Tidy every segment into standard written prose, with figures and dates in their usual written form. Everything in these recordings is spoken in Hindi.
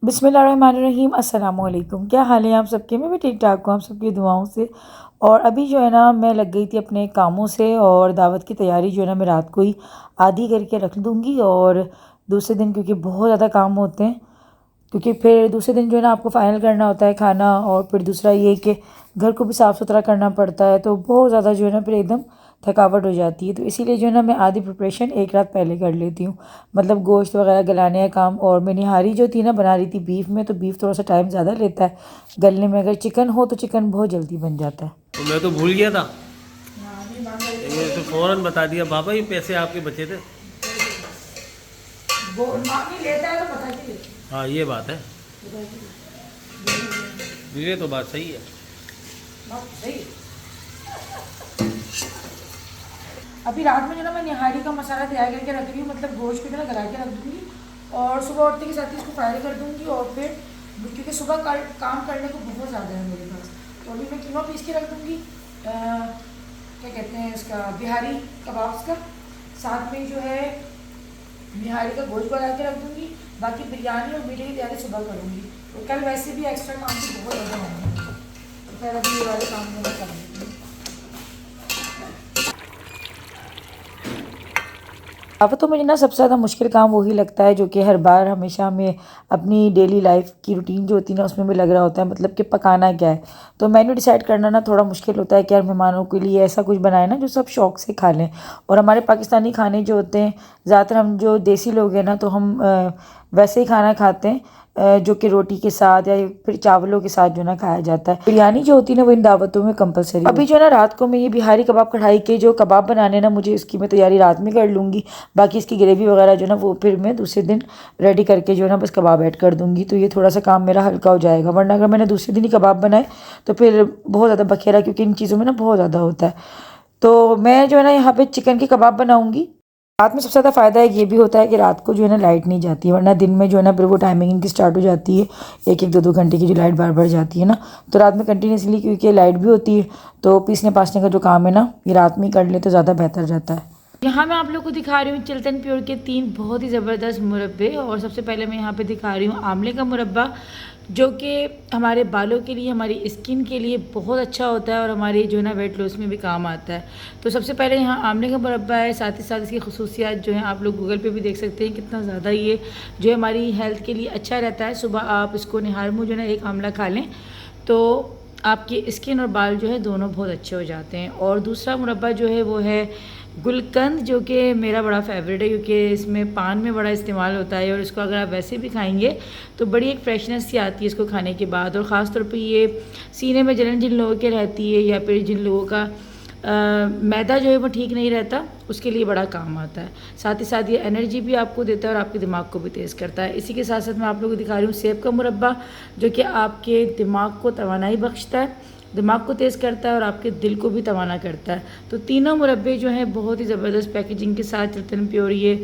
बिस्मिल्लाहिर्रहमानिर्रहीम अस्सलाम वालेकुम। क्या हाल है आप सबके? मैं भी ठीक ठाक हूँ आप सबकी दुआओं से। और अभी जो है ना मैं लग गई थी अपने कामों से, और दावत की तैयारी जो है ना मैं रात को ही आधी करके रख दूँगी। और दूसरे दिन क्योंकि बहुत ज़्यादा काम होते हैं, क्योंकि फिर दूसरे दिन जो है ना आपको फ़ाइनल करना होता है खाना, और फिर दूसरा ये कि घर को भी साफ़ सुथरा करना पड़ता है, तो बहुत ज़्यादा जो है ना फिर एकदम थकावट हो जाती है। तो इसीलिए जो है ना मैं आधी प्रिपरेशन एक रात पहले कर लेती हूँ, मतलब गोश्त वगैरह गलाने का काम। और मैं निहारी जो थी ना बना रही थी बीफ में, तो बीफ थोड़ा सा टाइम ज़्यादा लेता है गलने में। अगर चिकन हो तो चिकन बहुत जल्दी बन जाता है। तो मैं तो भूल गया था। ये तो फौरन बता दिया बाबा, ये पैसे आपके बचे थे। वो मामी लेता है तो बता के लेता हाँ ये बात है, ये तो बात सही है। है। अभी रात में जो ना मैं निहारी का मसाला तैयार करके रख रही हूँ, मतलब गोश्त को जो ना गला के रख दूँगी, और सुबह उठने के साथ ही इसको फ्राई कर दूँगी। और फिर क्योंकि सुबह काम करने को बहुत ज़्यादा है मेरे पास, तो अभी मैं कीमा पीस के रख दूँगी। क्या कहते हैं इसका, बिहारी कबाब्स का। साथ में जो है निहारी का गोश्त बना के रख दूँगी। बाकी बिरयानी और मीठे की तैयारी सुबह करूँगी। तो कल वैसे भी एक्स्ट्रा काम की बहुत ज़्यादा होंगे, तो फिर अभी ये वाले काम मैं कर लेती हूँ। अब तो मुझे ना सबसे ज़्यादा मुश्किल काम वही लगता है जो कि हर बार हमेशा हमें अपनी डेली लाइफ की रूटीन जो होती है ना उसमें भी लग रहा होता है, मतलब कि पकाना क्या है। तो मेन्यू डिसाइड करना ना थोड़ा मुश्किल होता है कि यार मेहमानों के लिए ऐसा कुछ बनाए ना जो सब शौक से खा लें। और हमारे पाकिस्तानी खाने जो होते हैं, ज़्यादातर हम जो देसी लोग हैं ना, तो हम वैसे ही खाना खाते हैं जो कि रोटी के साथ या फिर चावलों के साथ जो ना खाया जाता है। बिरयानी जो होती है ना वो इन दावतों में कंपलसरी। अभी जो है ना रात को मैं ये बिहारी कबाब कढ़ाई के जो कबाब बनाने ना, मुझे इसकी मैं तैयारी रात में कर लूँगी। बाकी इसकी ग्रेवी वगैरह जो ना वो फिर मैं दूसरे दिन रेडी करके जो है ना बस कबाब ऐड कर दूँगी, तो ये थोड़ा सा काम मेरा हल्का हो जाएगा। वरना अगर मैंने दूसरे दिन ही कबाब बनाए तो फिर बहुत ज़्यादा बखेरा, क्योंकि इन चीज़ों में ना बहुत ज़्यादा होता है। तो मैं जो है ना यहाँ पे चिकन के कबाब बनाऊँगी। रात में सबसे ज़्यादा फ़ायदा एक ये भी होता है कि रात को जो है ना लाइट नहीं जाती है, वरना दिन में जो है ना फिर वो टाइमिंग इनकी स्टार्ट हो जाती है, एक एक दो दो घंटे की जो लाइट बार बार जाती है ना। तो रात में कंटिन्यूसली क्योंकि लाइट भी होती है, तो पीसने पासने का जो काम है ना ये रात में ही कर ले तो ज़्यादा बेहतर रहता है। यहाँ मैं आप लोग को दिखा रही हूँ चिल्टन प्योर के 3 बहुत ही ज़बरदस्त मुरब्बे। और सबसे पहले मैं यहाँ पे दिखा रही हूँ आंवले का मुरब्बा, जो कि हमारे बालों के लिए, हमारी स्किन के लिए बहुत अच्छा होता है और हमारे जो है ना वेट लॉस में भी काम आता है। तो सबसे पहले यहाँ आंवले का मुरब्बा है, साथ ही साथ इसकी खसूसियात जो हैं आप लोग गूगल पे भी देख सकते हैं कितना ज़्यादा ये जो है हमारी हेल्थ के लिए अच्छा रहता है। सुबह आप इसको निहार मुँह जो है ना एक आंवला खा लें तो आपकी स्किन और बाल जो है दोनों बहुत अच्छे हो जाते हैं। और दूसरा मुरब्बा जो है वो है गुलकंद, जो कि मेरा बड़ा फेवरेट है क्योंकि इसमें पान में बड़ा इस्तेमाल होता है, और इसको अगर आप वैसे भी खाएंगे तो बड़ी एक फ्रेशनेस सी आती है इसको खाने के बाद। और ख़ास तौर पे ये सीने में जलन जिन लोगों के रहती है, या फिर जिन लोगों का मैदा जो है वो ठीक नहीं रहता, उसके लिए बड़ा काम आता है। साथ ही साथ ये एनर्जी भी आपको देता है और आपके दिमाग को भी तेज़ करता है। इसी के साथ साथ मैं आप लोगों को दिखा रही हूँ सेब का मुरब्बा, जो कि आपके दिमाग को तवानाई बख्शता है, दिमाग को तेज़ करता है और आपके दिल को भी तवाना करता है। तो तीनों मुरब्बे जो हैं बहुत ही ज़बरदस्त पैकेजिंग के साथ चिल्टन प्योर ये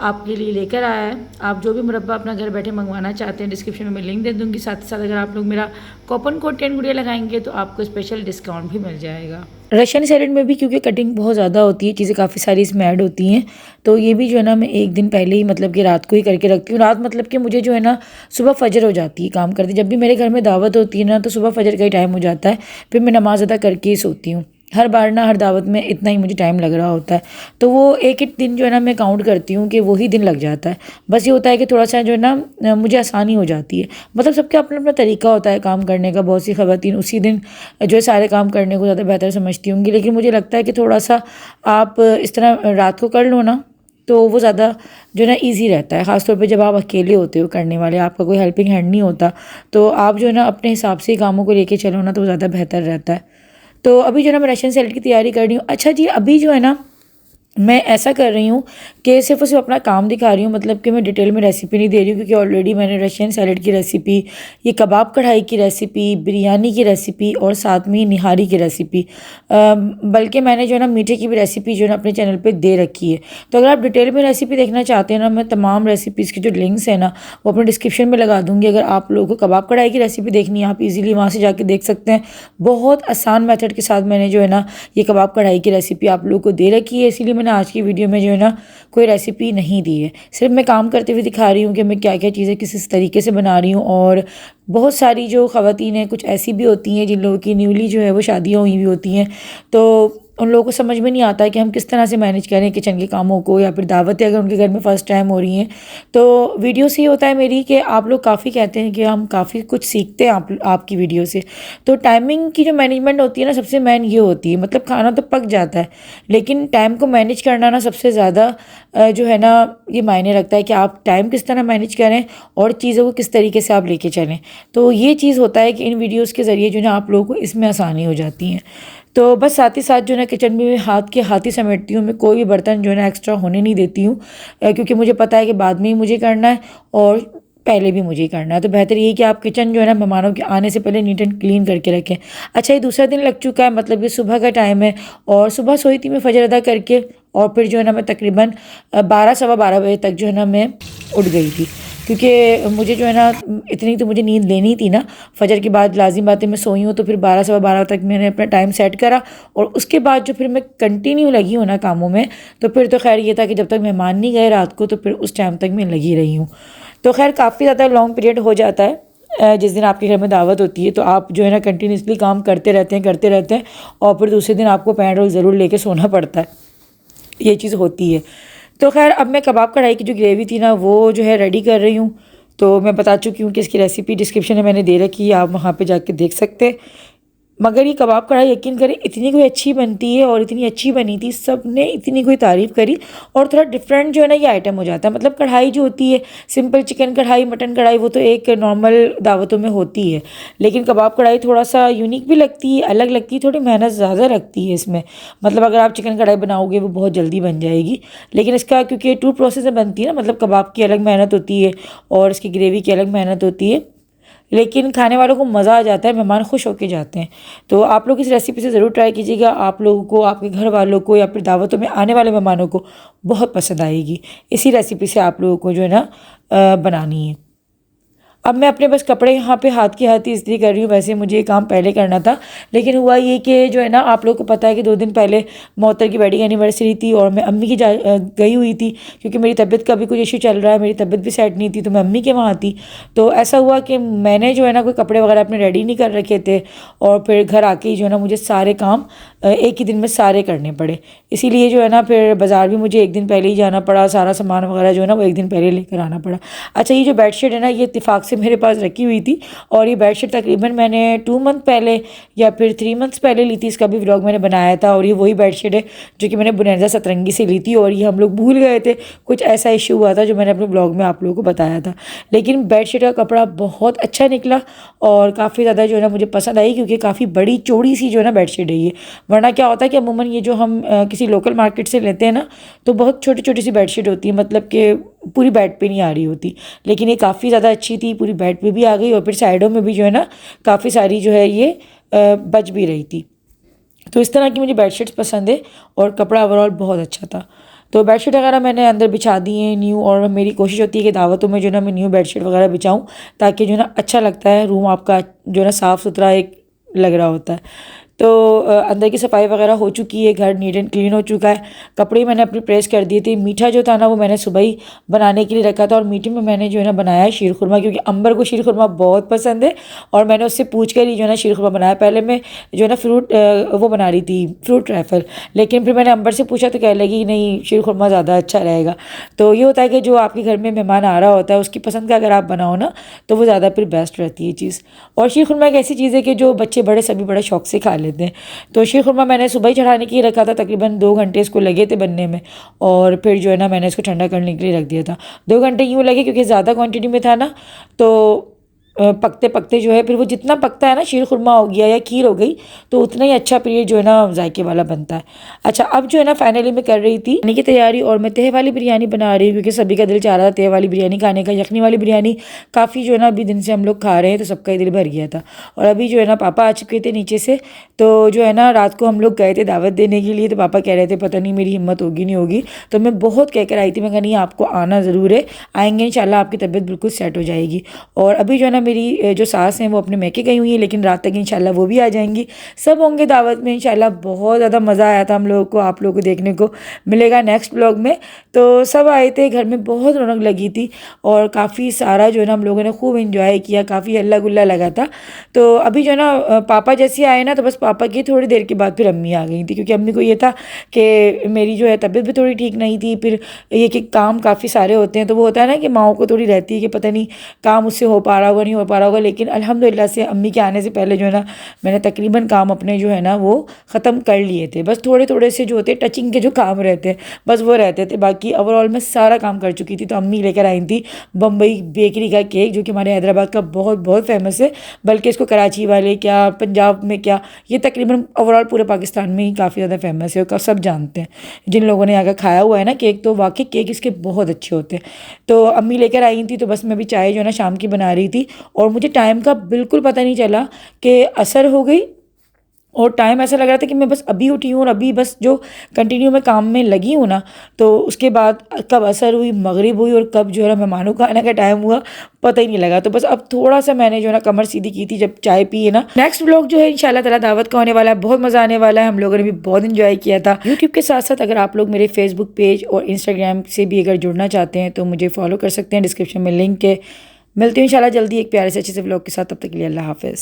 आपके लिए लेकर आया है। आप जो भी मुरब्बा अपना घर बैठे मंगवाना चाहते हैं डिस्क्रिप्शन में मैं लिंक दे दूँगी। साथ ही साथ अगर आप लोग मेरा कूपन कोड 10 गुड़िया लगाएंगे तो आपको स्पेशल डिस्काउंट भी मिल जाएगा। रशियन सैलेड में भी क्योंकि कटिंग बहुत ज़्यादा होती है, चीज़ें काफ़ी सारी इसमें ऐड होती हैं, तो ये भी जो है ना मैं एक दिन पहले ही मतलब कि रात को ही करके रखती हूँ। रात मतलब कि मुझे जो है ना सुबह फजर हो जाती है काम करती, जब भी मेरे घर में दावत होती है ना तो सुबह फजर का ही टाइम हो जाता है, फिर मैं नमाज़ अदा करके ही सोती हूँ। हर बार ना हर दावत में इतना ही मुझे टाइम लग रहा होता है, तो वो एक एक दिन जो है ना मैं काउंट करती हूँ कि वही दिन लग जाता है। बस ये होता है कि थोड़ा सा जो है ना मुझे आसानी हो जाती है, मतलब सबका अपना अपना तरीका होता है काम करने का। बहुत सी ख़वातीन उसी दिन जो है सारे काम करने को ज़्यादा बेहतर समझती होंगी, लेकिन मुझे लगता है कि थोड़ा सा आप इस तरह रात को कर लो ना तो वो ज़्यादा जो है ना ईजी रहता है। ख़ासतौर पे जब आप अकेले होते हो करने वाले, आपका कोई हेल्पिंग हैंड नहीं होता, तो आप जो है ना अपने हिसाब से कामों को लेके चलो ना तो ज़्यादा बेहतर रहता है। तो अभी जो है ना मैं रशियन सैलेड की तैयारी कर रही हूँ। अच्छा जी, अभी जो है ना मैं ऐसा कर रही हूँ कि सिर्फ और सिर्फ अपना काम दिखा रही हूँ, मतलब कि मैं डिटेल में रेसिपी नहीं दे रही हूँ, क्योंकि ऑलरेडी मैंने रशियन सैलेड की रेसिपी, ये कबाब कढ़ाई की रेसिपी, बिरयानी की रेसिपी और साथ में ही निहारी की रेसिपी, बल्कि मैंने जो है ना मीठे की भी रेसिपी जो है ना अपने चैनल पे दे रखी है। तो अगर आप डिटेल में रेसिपी देखना चाहते हैं ना, मैं तमाम रेसिपीज़ की जो लिंक्स हैं ना वो अपने डिस्क्रिप्शन में लगा दूँगी। अगर आप लोगों को कबाब कढ़ाई की रेसिपी देखनी है, आप ईजिली वहाँ से जाके देख सकते हैं। बहुत आसान मेथड के साथ मैंने जो है ना ये कबाब कढ़ाई की रेसिपी आप लोगों को दे रखी है, इसीलिए मैंने आज की वीडियो में जो है ना कोई रेसिपी नहीं दी है, सिर्फ मैं काम करते हुए दिखा रही हूँ कि मैं क्या क्या चीज़ें किस तरीके से बना रही हूँ। और बहुत सारी जो ख़वातीन हैं कुछ ऐसी भी होती हैं जिन लोगों की न्यूली जो है वो शादियाँ हुई भी होती हैं, तो उन लोगों को समझ में नहीं आता है कि हम किस तरह से मैनेज करें किचन के कामों को, या फिर दावतें अगर उनके घर में फ़र्स्ट टाइम हो रही हैं। तो वीडियो से ये होता है मेरी कि आप लोग काफ़ी कहते हैं कि हम काफ़ी कुछ सीखते हैं आपकी वीडियो से। तो टाइमिंग की जो मैनेजमेंट होती है ना, सबसे मेन ये होती है। मतलब खाना तो पक जाता है, लेकिन टाइम को मैनेज करना ना सबसे ज़्यादा जो है ना ये मायने रखता है कि आप टाइम किस तरह मैनेज करें और चीज़ों को किस तरीके से आप लेके चलें। तो ये चीज़ होता है कि इन वीडियोज़ के ज़रिए जो है ना आप लोगों को इसमें आसानी हो जाती है। तो बस साथ ही साथ जो है ना किचन में हाथ ही समेटती हूँ। मैं कोई भी बर्तन जो है ना एक्स्ट्रा होने नहीं देती हूँ, क्योंकि मुझे पता है कि बाद में ही मुझे करना है और पहले भी मुझे ही करना है। तो बेहतर ये है कि आप किचन जो है ना मेहमानों के आने से पहले नीट एंड क्लीन करके रखें। अच्छा, ये दूसरा दिन लग चुका है, मतलब ये सुबह का टाइम है और सुबह सोई थी मैं फजर अदा करके, और फिर जो है ना मैं तकरीबन 12 सवा 12 बजे तक जो है ना मैं उठ गई थी, क्योंकि मुझे जो है ना इतनी तो मुझे नींद लेनी थी ना। फजर के बाद लाजिम बात है मैं सोई हूँ, तो फिर 12 सवा 12 तक मैंने अपना टाइम सेट करा, और उसके बाद जो फिर मैं कंटिन्यू लगी हूँ ना कामों में, तो फिर तो खैर ये था कि जब तक मेहमान नहीं गए रात को, तो फिर उस टाइम तक मैं लगी रही हूँ। तो खैर काफ़ी ज़्यादा लॉन्ग पीरियड हो जाता है। जिस दिन आपके घर में दावत होती है तो आप जो है ना कंटिन्यूसली काम करते रहते हैं, और फिर दूसरे दिन आपको पैन रोल ज़रूर लेके सोना पड़ता है, ये चीज़ होती है। तो खैर अब मैं कबाब कढ़ाई की जो ग्रेवी थी ना वो जो है रेडी कर रही हूँ। तो मैं बता चुकी हूँ कि इसकी रेसिपी डिस्क्रिप्शन में मैंने दे रखी है, आप वहाँ पे जाके देख सकते हैं। मगर ये कबाब कढ़ाई यकीन करें इतनी कोई अच्छी बनती है, और इतनी अच्छी बनी थी, सब ने इतनी कोई तारीफ़ करी। और थोड़ा डिफरेंट जो है ना ये आइटम हो जाता है। मतलब कढ़ाई जो होती है सिंपल चिकन कढ़ाई, मटन कढ़ाई, वो तो एक नॉर्मल दावतों में होती है, लेकिन कबाब कढ़ाई थोड़ा सा यूनिक भी लगती है, अलग लगती है, थोड़ी मेहनत ज़्यादा लगती है इसमें। मतलब अगर आप चिकन कढ़ाई बनाओगे वो बहुत जल्दी बन जाएगी, लेकिन इसका क्योंकि 2 प्रोसेस में बनती है ना, मतलब कबाब की अलग मेहनत होती है और इसकी ग्रेवी की अलग मेहनत होती है, लेकिन खाने वालों को मज़ा आ जाता है, मेहमान खुश होके जाते हैं। तो आप लोग इस रेसिपी से ज़रूर ट्राई कीजिएगा, आप लोगों को, आपके घर वालों को, या फिर दावतों में आने वाले मेहमानों को बहुत पसंद आएगी। इसी रेसिपी से आप लोगों को जो है ना बनानी है। अब मैं अपने बस कपड़े यहाँ पे हाथ की हाथ ही इस्त्री कर रही हूँ। वैसे मुझे ये काम पहले करना था, लेकिन हुआ ये कि जो है ना आप लोगों को पता है कि 2 दिन पहले मोहतर की वेडिंग एनिवर्सरी थी, और मैं अम्मी की गई हुई थी, क्योंकि मेरी तबीयत का भी कुछ इशू चल रहा है, मेरी तबीयत भी सेट नहीं थी, तो मैं अम्मी के वहाँ थी। तो ऐसा हुआ कि मैंने जो है ना कोई कपड़े वगैरह अपने रेडी नहीं कर रखे थे, और फिर घर आके ही जो है ना मुझे सारे काम एक ही दिन में सारे करने पड़े। इसीलिए जो है ना फिर बाज़ार भी मुझे एक दिन पहले ही जाना पड़ा, सारा सामान वगैरह जो है ना वो एक दिन पहले लेकर आना पड़ा। अच्छा, ये जो बेडशीट है ना ये इत्तेफाक से मेरे पास रखी हुई थी, और ये बेडशीट तकरीबन मैंने 2 मंथ पहले या फिर 3 मंथ्स पहले ली थी। इसका भी व्लॉग मैंने बनाया था, और ये वही बेडशीट है जो कि मैंने बुनैजा सतरंगी से ली थी, और ये हम लोग भूल गए थे, कुछ ऐसा इशू हुआ था जो मैंने अपने ब्लॉग में आप लोगों को बताया था। लेकिन बेडशीट का कपड़ा बहुत अच्छा निकला और काफ़ी ज़्यादा जो है ना मुझे पसंद आई, क्योंकि काफ़ी बड़ी चौड़ी सी जो है ना बेडशीट है ये। वरना क्या होता है कि अमूमन ये जो हम किसी लोकल मार्केट से लेते हैं ना, तो बहुत छोटी छोटी सी बेडशीट होती है, मतलब कि पूरी बेड पे नहीं आ रही होती। लेकिन ये काफ़ी ज़्यादा अच्छी थी, पूरी बेड पे भी आ गई, और फिर साइडों में भी जो है ना काफ़ी सारी जो है ये बच भी रही थी। तो इस तरह की मुझे बेडशीट्स पसंद है, और कपड़ा ओवरऑल बहुत अच्छा था। तो बेडशीट वगैरह मैंने अंदर बिछा दी हैं न्यू, और मेरी कोशिश होती है कि दावतों में जो है ना मैं न्यू बेडशीट वगैरह बिछाऊँ, ताकि जो है ना अच्छा लगता है, रूम आपका जो है ना साफ़ सुथरा एक लग रहा होता है। तो अंदर की सफाई वगैरह हो चुकी है, घर नीट एंड क्लीन हो चुका है। कपड़े मैंने अपने प्रेस कर दिए थे। मीठा जो था ना वो मैंने सुबह ही बनाने के लिए रखा था, और मीठे में मैंने जो है ना बनाया है शीर खुरमा, क्योंकि अंबर को शीर खुरमा बहुत पसंद है, और मैंने उससे पूछ कर ही जो है ना शीर खुरमा बनाया। पहले मैं जो है ना फ्रूट वो बना रही थी, फ्रूट ट्रैफल, लेकिन फिर मैंने अंबर से पूछा तो कह लगी नहीं शीर खुरमा ज़्यादा अच्छा रहेगा। तो ये होता है कि जो आपके घर में मेहमान आ रहा होता है उसकी पसंद का अगर आप बनाओ ना तो वो ज़्यादा फिर बेस्ट रहती है चीज़। और शीर खुरमा एक ऐसी चीज़ है कि जो बच्चे बड़े सभी बड़े शौक से खा लेते हैं। तो शीर खुरमा मैंने सुबह ही चढ़ाने के लिए रखा था, तकरीबन 2 घंटे इसको लगे थे बनने में, और फिर जो है ना मैंने इसको ठंडा करने के लिए रख दिया था। 2 घंटे यूँ लगे क्योंकि ज़्यादा क्वांटिटी में था ना, तो पकते पकते जो है फिर वो जितना पकता है ना शीर खुरमा हो गया या खीर हो गई, तो उतना ही अच्छा फिर ये जो है ना जायके वाला बनता है। अच्छा, अब जो है ना फाइनली मैं कर रही थी खाने की तैयारी, और मैं तहे वाली बिरयानी बना रही हूँ, क्योंकि सभी का दिल चाह रहा था तहे वाली बिरयानी खाने का। यखनी वाली बिरयानी काफ़ी जो है ना अभी दिन से हम लोग खा रहे हैं, तो सबका ही दिल भर गया था। और अभी जो है ना पापा आ चुके थे नीचे से, तो जो है ना रात को हम लोग गए थे दावत देने के लिए, तो पापा कह रहे थे पता नहीं मेरी हिम्मत होगी नहीं होगी, तो मैं बहुत कह कर आई थी, मैं कहा नहीं आपको आना ज़रूर है, आएंगे इंशाल्लाह आपकी तबीयत बिल्कुल सेट हो जाएगी। और अभी जो है ना मेरी जो सास हैं वो अपने मैके गई हुई हैं, लेकिन रात तक इंशाल्लाह वो भी आ जाएंगी। सब होंगे दावत में इंशाल्लाह। बहुत ज़्यादा मज़ा आया था हम लोगों को, आप लोगों को देखने को मिलेगा नेक्स्ट ब्लॉग में। तो सब आए थे, घर में बहुत रौनक लगी थी और काफ़ी सारा जो है ना हम लोगों ने खूब इंजॉय किया, काफ़ी हल्ला गुल्ला लगा था। तो अभी जो है ना पापा जैसे आए ना, तो बस पापा की थोड़ी देर के बाद फिर अम्मी आ गई थी, क्योंकि अम्मी को ये था कि मेरी जो है तबीयत भी थोड़ी ठीक नहीं थी। फिर ये कि काम काफ़ी सारे होते हैं, तो वो होता है ना कि माओ को थोड़ी रहती है कि पता नहीं काम उससे हो पा रहा होगा नहीं हो पा रहा होगा। लेकिन अल्हम्दुलिल्लाह से अम्मी के आने से पहले जो है ना मैंने तकरीबन काम अपने जो है ना वो ख़त्म कर लिए थे। बस थोड़े थोड़े से जो होते टचिंग के जो काम रहते हैं बस वो रहते थे, बाकी ओवरऑल मैं सारा काम कर चुकी थी। तो अम्मी लेकर आई थी बम्बई बेकरी का केक, जो कि हमारे हैदराबाद का बहुत बहुत फेमस है, बल्कि इसको कराची वाले क्या पंजाब में क्या ये तकरीबन ओवरऑल पूरे पाकिस्तान में ही काफ़ी ज़्यादा फेमस है और सब जानते हैं जिन लोगों ने आकर खाया हुआ है ना केक। तो वाकई केक इसके बहुत अच्छे होते हैं। तो अम्मी लेकर आई थी, तो बस मैं भी चाय जो है ना शाम की बना रही थी और मुझे टाइम का बिल्कुल पता नहीं चला कि असर हो गई और टाइम ऐसा लग रहा था कि मैं बस अभी उठी हूँ और अभी बस जो कंटिन्यू मैं काम में लगी हूँ ना, तो उसके बाद कब असर हुई, मगरिब हुई और कब जो है ना मेहमानों का आने का टाइम हुआ पता ही नहीं लगा। तो बस अब थोड़ा सा मैंने जो है ना कमर सीधी की थी जब चाय पी है ना। नेक्स्ट व्लॉग जो है इंशाल्लाह ताला दावत का होने वाला है, बहुत मज़ा आने वाला है। हम लोगों ने भी बहुत इंजॉय किया था। यूट्यूब के साथ साथ अगर आप लोग मेरे फेसबुक पेज और इंस्टाग्राम से भी अगर जुड़ना चाहते हैं तो मुझे फॉलो कर सकते हैं, डिस्क्रिप्शन में लिंक है। मिलती हूँ इंशाल्लाह जल्दी एक प्यारे से अच्छे से व्लॉग के साथ, तब तक के लिए अल्लाह हाफ़िज़।